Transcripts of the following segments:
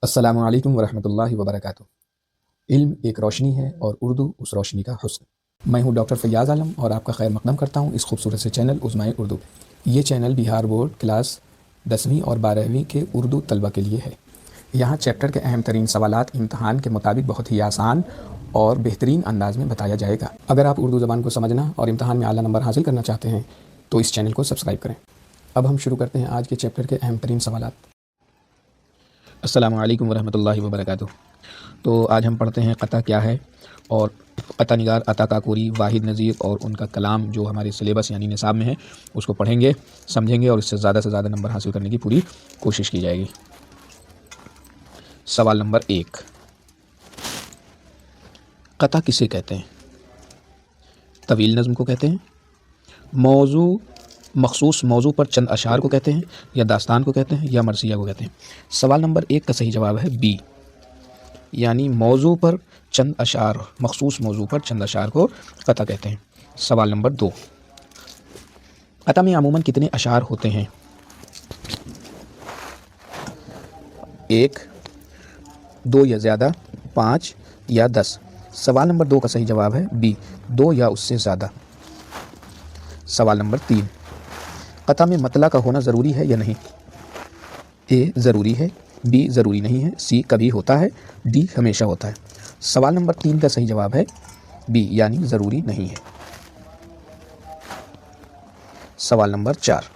السلام علیکم ورحمۃ اللہ وبرکاتہ۔ علم ایک روشنی ہے اور اردو اس روشنی کا حسن۔ میں ہوں ڈاکٹر فیاض عالم اور آپ کا خیر مقدم کرتا ہوں اس خوبصورت سے چینل عظمائے اردو پہ۔ یہ چینل بہار بورڈ کلاس 10ویں اور 12ویں کے اردو طلبہ کے لیے ہے۔ یہاں چیپٹر کے اہم ترین سوالات امتحان کے مطابق بہت ہی آسان اور بہترین انداز میں بتایا جائے گا۔ اگر آپ اردو زبان کو سمجھنا اور امتحان میں اعلیٰ نمبر حاصل کرنا چاہتے ہیں تو اس چینل کو سبسکرائب کریں۔ اب ہم شروع کرتے ہیں آج کے چیپٹر کے اہم ترین سوالات۔ السلام علیکم ورحمۃ اللہ وبرکاتہ۔ تو آج ہم پڑھتے ہیں قطع کیا ہے اور قطع نگار عطا کاکوری، واحد نظیر اور ان کا کلام جو ہمارے سلیبس یعنی نصاب میں ہے اس کو پڑھیں گے، سمجھیں گے اور اس سے زیادہ نمبر حاصل کرنے کی پوری کوشش کی جائے گی۔ سوال نمبر 1، قطع کسے کہتے ہیں؟ طویل نظم کو کہتے ہیں، موضوع مخصوص موضوع پر چند اشعار کو کہتے ہیں، یا داستان کو کہتے ہیں، یا مرثیہ کو کہتے ہیں۔ سوال نمبر 1 کا صحیح جواب ہے بی، یعنی موضوع پر چند اشعار، مخصوص موضوع پر چند اشعار کو قطع کہتے ہیں۔ سوال نمبر 2، قطع میں عموماً کتنے اشعار ہوتے ہیں؟ 1، 2 یا زیادہ، 5 یا 10۔ سوال نمبر 2 کا صحیح جواب ہے بی، 2 یا اس سے زیادہ۔ سوال نمبر 3، قطع میں مطلع کا ہونا ضروری ہے یا نہیں؟ اے ضروری ہے، بی ضروری نہیں ہے، سی کبھی ہوتا ہے، ڈی ہمیشہ ہوتا ہے۔ سوال نمبر 3 کا صحیح جواب ہے بی، یعنی ضروری نہیں ہے۔ سوال نمبر 4،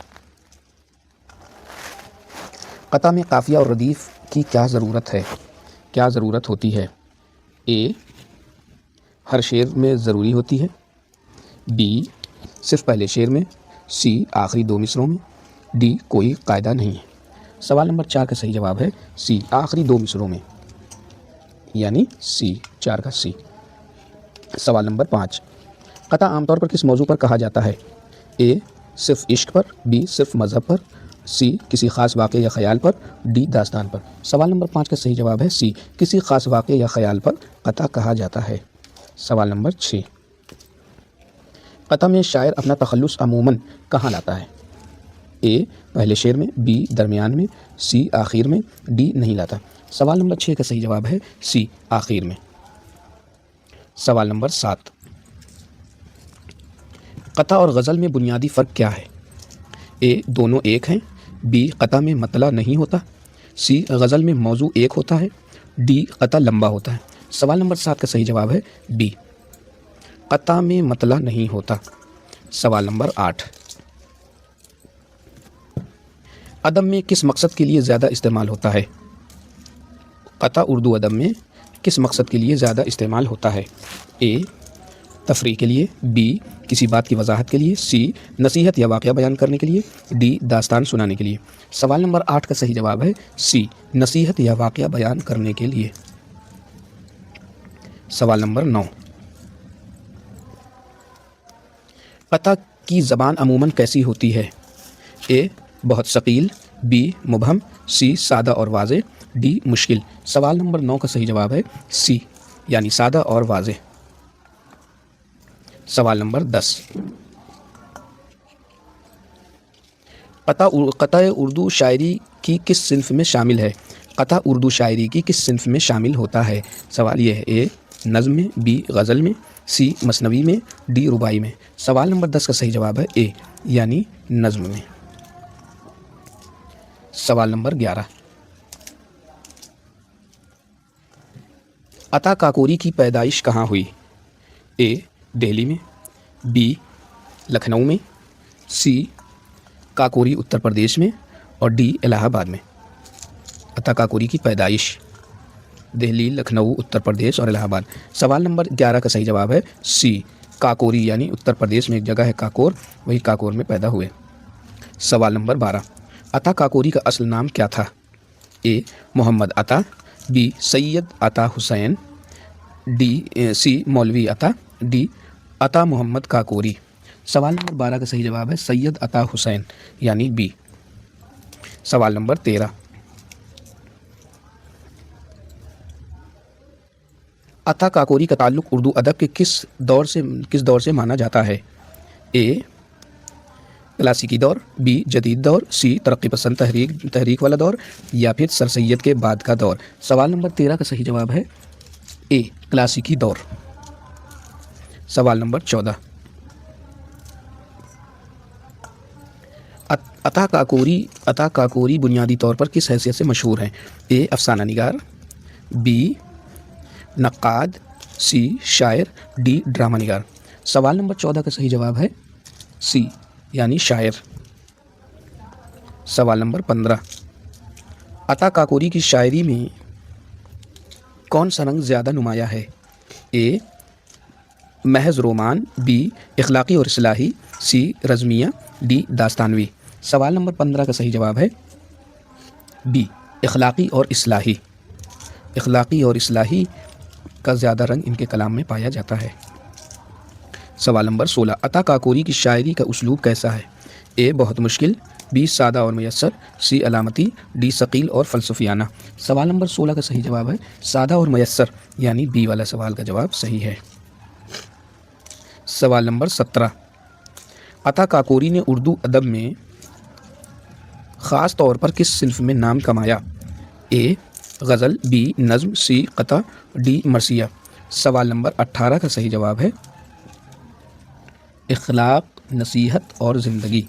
قطع میں قافیہ اور ردیف کی کیا ضرورت ہے؟ کیا ضرورت ہوتی ہے؟ اے ہر شعر میں ضروری ہوتی ہے، بی صرف پہلے شعر میں، سی آخری 2 مصروں میں، ڈی کوئی قاعدہ نہیں ہے۔ سوال نمبر 4 کا صحیح جواب ہے سی، آخری 2 مصروں میں، یعنی سی، 4 کا سی۔ سوال نمبر 5، قطع عام طور پر کس موضوع پر کہا جاتا ہے؟ اے صرف عشق پر، بی صرف مذہب پر، سی کسی خاص واقعے یا خیال پر، ڈی داستان پر۔ سوال نمبر 5 کا صحیح جواب ہے سی، کسی خاص واقعے یا خیال پر قطع کہا جاتا ہے۔ سوال نمبر 6، قطع میں شاعر اپنا تخلص عموماً کہاں لاتا ہے؟ اے پہلے شعر میں، بی درمیان میں، سی آخر میں، ڈی نہیں لاتا۔ سوال نمبر 6 کا صحیح جواب ہے سی، آخر میں۔ سوال نمبر 7، قطع اور غزل میں بنیادی فرق کیا ہے؟ اے دونوں ایک ہیں، بی قطع میں مطلع نہیں ہوتا، سی غزل میں موضوع ایک ہوتا ہے، ڈی قطع لمبا ہوتا ہے۔ سوال نمبر 7 کا صحیح جواب ہے بی، قطع میں مطلع نہیں ہوتا۔ سوال نمبر 8، ادب میں کس مقصد کے لیے زیادہ استعمال ہوتا ہے؟ قطع اردو ادب میں کس مقصد کے لیے زیادہ استعمال ہوتا ہے؟ اے تفریح کے لیے، بی کسی بات کی وضاحت کے لیے، سی نصیحت یا واقعہ بیان کرنے کے لیے، ڈی داستان سنانے کے لیے۔ سوال نمبر 8 کا صحیح جواب ہے سی، نصیحت یا واقعہ بیان کرنے کے لیے۔ سوال نمبر 9، قطع کی زبان عموماً کیسی ہوتی ہے؟ اے بہت ثقیل، بی مبہم، سی سادہ اور واضح، ڈی مشکل۔ سوال نمبر 9 کا صحیح جواب ہے سی، یعنی سادہ اور واضح۔ سوال نمبر 10، قطع اردو شاعری کی کس صنف میں شامل ہے؟ قطع اردو شاعری کی کس صنف میں شامل ہوتا ہے؟ سوال یہ ہے اے نظم میں، بی غزل میں، سی مثنوی میں، ڈی رباعی میں۔ سوال نمبر 10 کا صحیح جواب ہے اے، یعنی نظم میں۔ سوال نمبر 11، عطا کاکوری کی پیدائش کہاں ہوئی؟ اے دہلی میں، بی لکھنؤ میں، سی کاکوری اتر پردیش میں، اور ڈی الہ آباد میں۔ عطا کاکوری کی پیدائش دہلی، لکھنؤ، اتر پردیش اور الہ آباد۔ سوال نمبر 11 کا صحیح جواب ہے سی، کاکوری، یعنی اتر پردیش میں ایک جگہ ہے کاکور، وہی کاکور میں پیدا ہوئے۔ سوال نمبر 12، عطا کاکوری کا اصل نام کیا تھا؟ اے محمد عطا، بی سید عطا حسین، ڈی سی مولوی عطا، ڈی عطا محمد کاکوری۔ سوال نمبر 12 کا صحیح جواب ہے سید عطا حسین، یعنی بی۔ سوال نمبر 13، عطا کاکوری کا تعلق اردو ادب کے کس دور سے مانا جاتا ہے؟ اے کلاسیکی دور، بی جدید دور، سی ترقی پسند تحریک والا دور، یا پھر سر سید کے بعد کا دور۔ سوال نمبر 13 کا صحیح جواب ہے اے کلاسیکی دور۔ سوال نمبر 14، عطا کاکوری بنیادی طور پر کس حیثیت سے مشہور ہیں؟ اے افسانہ نگار، بی نقاد، سی شاعر، ڈی ڈرامہ نگار۔ سوال نمبر 14 کا صحیح جواب ہے سی یعنی شاعر۔ سوال نمبر 15، عطا کاکوری کی شاعری میں کون سا رنگ زیادہ نمایاں ہے؟ اے محض رومان، بی اخلاقی اور اصلاحی، سی رزمیہ، ڈی داستانوی۔ سوال نمبر 15 کا صحیح جواب ہے بی اخلاقی اور اصلاحی۔ اخلاقی اور اصلاحی کا زیادہ رنگ ان کے کلام میں پایا جاتا ہے۔ سوال نمبر 16، عطا کاکوری کی شاعری کا اسلوب کیسا ہے؟ اے بہت مشکل، بی سادہ اور میسر، سی علامتی، ڈی ثقیل اور فلسفیانہ۔ سوال نمبر 16 کا صحیح جواب ہے سادہ اور میسر یعنی بی والا سوال کا جواب صحیح ہے۔ سوال نمبر 17، عطا کاکوری نے اردو ادب میں خاص طور پر کس صنف میں نام کمایا؟ اے غزل، بی نظم، سی قطع، ڈی مرثیہ۔ سوال نمبر 18 کا صحیح جواب ہے اخلاق، نصیحت اور زندگی۔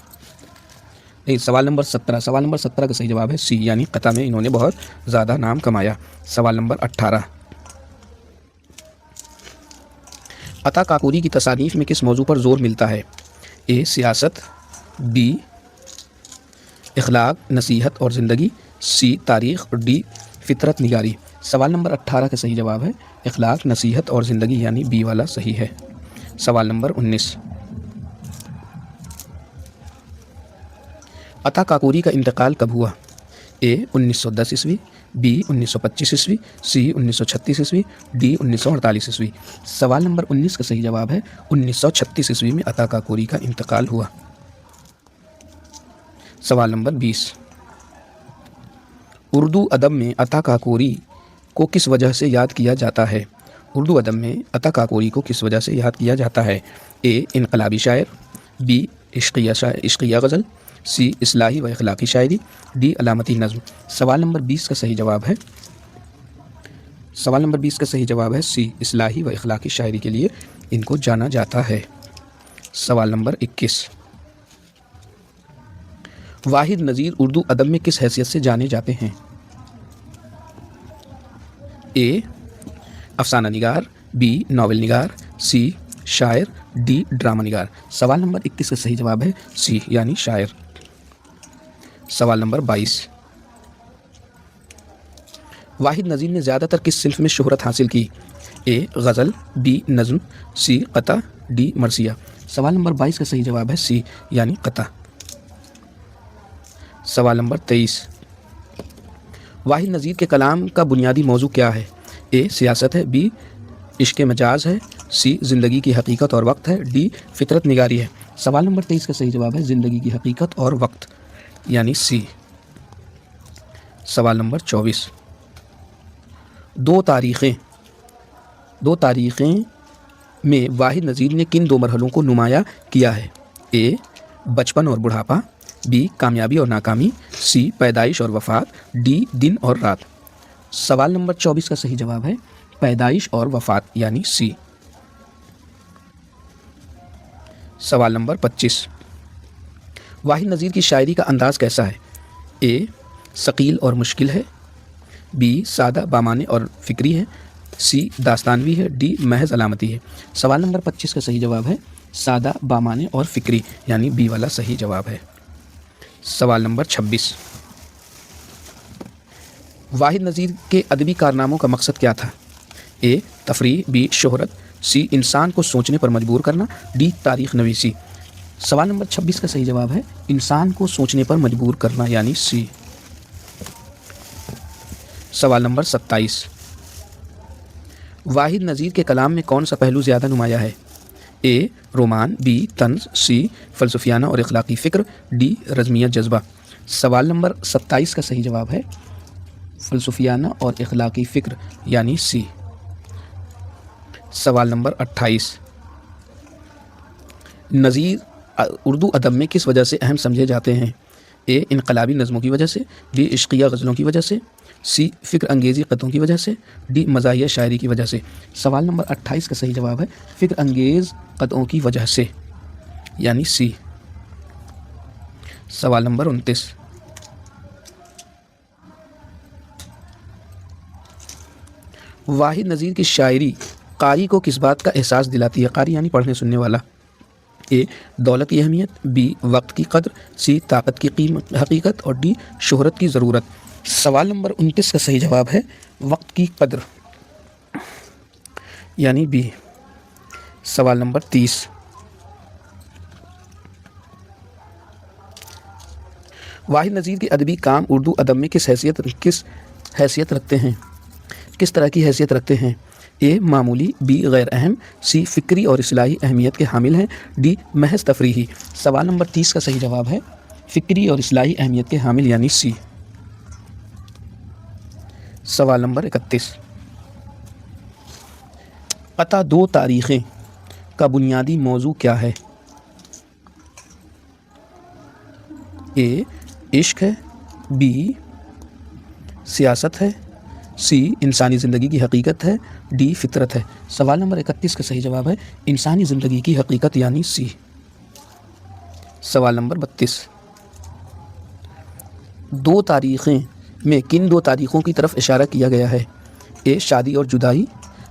سوال نمبر 17 کا صحیح جواب ہے سی یعنی قطع میں انہوں نے بہت زیادہ نام کمایا۔ سوال نمبر 18، عطا کاکوری کی تصانیف میں کس موضوع پر زور ملتا ہے؟ اے سیاست، بی اخلاق، نصیحت اور زندگی، سی تاریخ، ڈی فطرت نگاری۔ سوال نمبر 18 کا صحیح جواب ہے اخلاق، نصیحت اور زندگی یعنی بی والا صحیح ہے۔ سوال نمبر 19، عطا کاکوری کا انتقال کب ہوا؟ اے 1910 عیسوی، بی 1925 عیسوی، سی 1936 عیسوی، ڈی 1948 عیسوی۔ سوال نمبر 19 کا صحیح جواب ہے 1936 عیسوی میں عطا کاکوری کا انتقال ہوا۔ سوال نمبر 20، اردو ادب میں عطا کاکوری کو کس وجہ سے یاد کیا جاتا ہے؟ اردو ادب میں عطا کاکوری کو کس وجہ سے یاد کیا جاتا ہے؟ اے انقلابی شاعر، بی عشقیہ غزل، سی اصلاحی و اخلاقی شاعری، ڈی علامتی نظم۔ سوال نمبر 20 کا صحیح جواب ہے سی اصلاحی و اخلاقی شاعری کے لیے ان کو جانا جاتا ہے۔ سوال نمبر 21، واحد نظیر اردو ادب میں کس حیثیت سے جانے جاتے ہیں؟ اے افسانہ نگار، بی ناول نگار، سی شاعر، ڈی ڈرامہ نگار۔ سوال نمبر 21 کا صحیح جواب ہے سی یعنی شاعر۔ سوال نمبر 22، واحد نظیر نے زیادہ تر کس صنف میں شہرت حاصل کی؟ اے غزل، بی نظم، سی قطع، ڈی مرثیہ۔ سوال نمبر 22 کا صحیح جواب ہے سی یعنی قطع۔ سوال نمبر 23، واحد نظیر کے کلام کا بنیادی موضوع کیا ہے؟ اے سیاست ہے، بی عشق مجاز ہے، سی زندگی کی حقیقت اور وقت ہے، ڈی فطرت نگاری ہے۔ سوال نمبر 23 کا صحیح جواب ہے زندگی کی حقیقت اور وقت یعنی سی۔ سوال نمبر 24، دو تاریخیں میں واحد نظیر نے کن دو مرحلوں کو نمایاں کیا ہے؟ اے بچپن اور بڑھاپا، بی کامیابی اور ناکامی، سی پیدائش اور وفات، ڈی دن اور رات۔ سوال نمبر 24 کا صحیح جواب ہے پیدائش اور وفات یعنی سی۔ سوال نمبر 25، واحد نظیر کی شاعری کا انداز کیسا ہے؟ اے ثقیل اور مشکل ہے، بی سادہ بامعنی اور فکری ہے، سی داستانوی ہے، ڈی محض علامتی ہے۔ سوال نمبر 25 کا صحیح جواب ہے سادہ بامعنی اور فکری یعنی بی والا صحیح جواب ہے۔ سوال نمبر 26، واحد نظیر کے ادبی کارناموں کا مقصد کیا تھا؟ اے تفریح، بی شہرت، سی انسان کو سوچنے پر مجبور کرنا، ڈی تاریخ نویسی۔ سوال نمبر 26 کا صحیح جواب ہے انسان کو سوچنے پر مجبور کرنا یعنی سی۔ سوال نمبر 27، واحد نظیر کے کلام میں کون سا پہلو زیادہ نمایاں ہے؟ اے رومان، بی طنز، سی فلسفیانہ اور اخلاقی فکر، ڈی رزمیہ جذبہ۔ سوال نمبر 27 کا صحیح جواب ہے فلسفیانہ اور اخلاقی فکر یعنی سی۔ سوال نمبر 28، نظیر اردو ادب میں کس وجہ سے اہم سمجھے جاتے ہیں؟ اے انقلابی نظموں کی وجہ سے، بی عشقیہ غزلوں کی وجہ سے، سی فکر انگیزی قطعوں کی وجہ سے، ڈی مزاحیہ شاعری کی وجہ سے۔ سوال نمبر 28 کا صحیح جواب ہے فکر انگیز قطعوں کی وجہ سے، یعنی سی۔ سوال نمبر 29، واحد نظیر کی شاعری قاری کو کس بات کا احساس دلاتی ہے؟ قاری یعنی پڑھنے سننے والا۔ اے دولت کی اہمیت، بی وقت کی قدر، سی طاقت کی حقیقت، اور ڈی شہرت کی ضرورت۔ سوال نمبر 29 کا صحیح جواب ہے وقت کی قدر، یعنی بی۔ سوال نمبر 30، واحد نظیر کے ادبی کام اردو ادب میں کس حیثیت رکھتے ہیں؟ کس طرح کی حیثیت رکھتے ہیں؟ اے معمولی، بی غیر اہم، سی فکری اور اصلاحی اہمیت کے حامل ہیں، ڈی محض تفریحی۔ سوال نمبر 30 کا صحیح جواب ہے فکری اور اصلاحی اہمیت کے حامل، یعنی سی۔ سوال نمبر 31، قطع دو تاریخیں کا بنیادی موضوع کیا ہے؟ اے عشق ہے، بی سیاست ہے، سی انسانی زندگی کی حقیقت ہے، ڈی فطرت ہے۔ سوال نمبر 31 کا صحیح جواب ہے انسانی زندگی کی حقیقت، یعنی سی۔ سوال نمبر 32، دو تاریخیں میں کن دو تاریخوں کی طرف اشارہ کیا گیا ہے؟ اے شادی اور جدائی،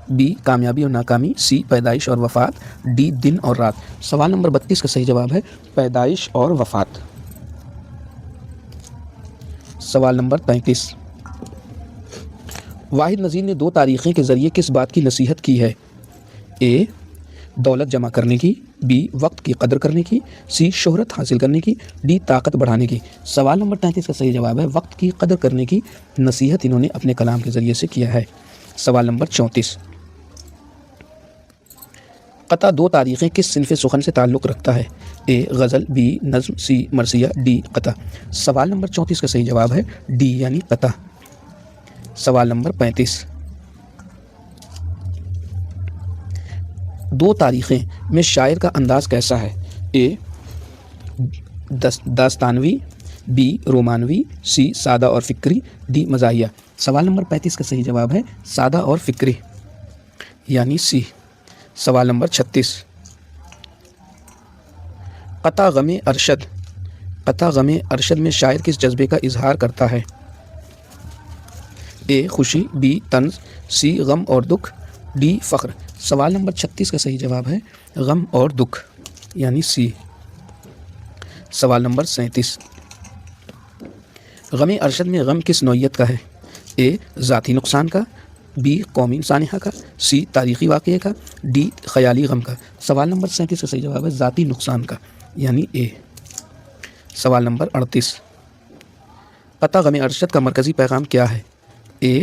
بی کامیابی اور ناکامی، سی پیدائش اور وفات، ڈی دن اور رات۔ سوال نمبر 32 کا صحیح جواب ہے پیدائش اور وفات۔ سوال نمبر 33، واحد نظیر نے دو تاریخیں کے ذریعے کس بات کی نصیحت کی ہے؟ اے دولت جمع کرنے کی، بی وقت کی قدر کرنے کی، سی شہرت حاصل کرنے کی، ڈی طاقت بڑھانے کی۔ سوال نمبر 33 کا صحیح جواب ہے وقت کی قدر کرنے کی نصیحت انہوں نے اپنے کلام کے ذریعے سے کیا ہے۔ سوال نمبر 34، قطع دو تاریخیں کس صنف سخن سے تعلق رکھتا ہے؟ اے غزل، بی نظم، سی مرثیہ، ڈی قطع۔ سوال نمبر 34 کا صحیح جواب ہے ڈی یعنی قطع۔ سوال نمبر 35، دو تاریخیں میں شاعر کا انداز کیسا ہے؟ اے داستانوی، بی رومانوی، سی سادہ اور فکری، ڈی مزاحیہ۔ سوال نمبر 35 کا صحیح جواب ہے سادہ اور فکری، یعنی سی۔ سوال نمبر 36، قطع غم ارشد میں شاعر کس جذبے کا اظہار کرتا ہے؟ اے خوشی، بی طنز، سی غم اور دکھ، ڈی فخر۔ سوال نمبر 36 کا صحیح جواب ہے غم اور دکھ، یعنی سی۔ سوال نمبر 37، غم ارشد میں غم کس نوعیت کا ہے؟ اے ذاتی نقصان کا، بی قومی سانحہ کا، سی تاریخی واقعے کا، ڈی خیالی غم کا۔ سوال نمبر 37 کا صحیح جواب ہے ذاتی نقصان کا، یعنی اے۔ سوال نمبر 38، قطع غم ارشد کا مرکزی پیغام کیا ہے؟ اے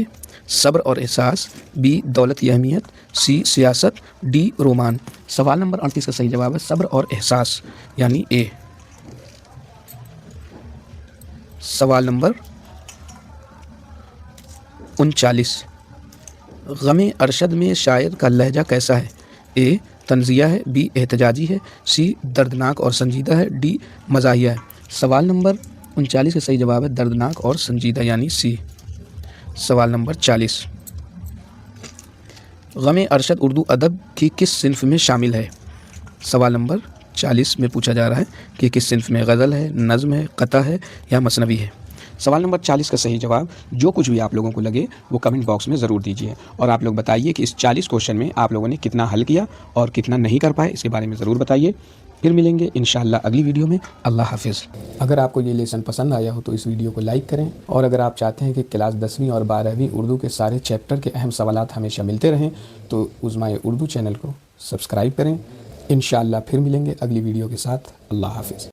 صبر اور احساس، بی دولت کی اہمیت، سی سیاست، ڈی رومان۔ سوال نمبر 38 کا صحیح جواب ہے صبر اور احساس، یعنی اے۔ سوال نمبر 39، غم ارشد میں شاعر کا لہجہ کیسا ہے؟ اے طنزیہ ہے، بی احتجاجی ہے، سی دردناک اور سنجیدہ ہے، ڈی مزاحیہ ہے۔ سوال نمبر 39 کا صحیح جواب ہے دردناک اور سنجیدہ، یعنی سی۔ سوال نمبر 40، غم ارشد اردو ادب کی کس صنف میں شامل ہے؟ سوال نمبر 40 میں پوچھا جا رہا ہے کہ کس صنف میں غزل ہے، نظم ہے، قطع ہے یا مثنوی ہے۔ سوال نمبر 40 کا صحیح جواب جو کچھ بھی آپ لوگوں کو لگے وہ کمنٹ باکس میں ضرور دیجیے، اور آپ لوگ بتائیے کہ اس 40 کوشچن میں آپ لوگوں نے کتنا حل کیا اور کتنا نہیں کر پائے، اس کے بارے میں ضرور بتائیے۔ پھر ملیں گے انشاءاللہ اگلی ویڈیو میں۔ اللہ حافظ۔ اگر آپ کو یہ لیسن پسند آیا ہو تو اس ویڈیو کو لائک کریں، اور اگر آپ چاہتے ہیں کہ کلاس 10ویں اور 12ویں اردو کے سارے چیپٹر کے اہم سوالات ہمیشہ ملتے رہیں تو عظمائے اردو چینل کو سبسکرائب کریں۔ انشاءاللہ پھر ملیں گے اگلی ویڈیو کے ساتھ۔ اللہ حافظ۔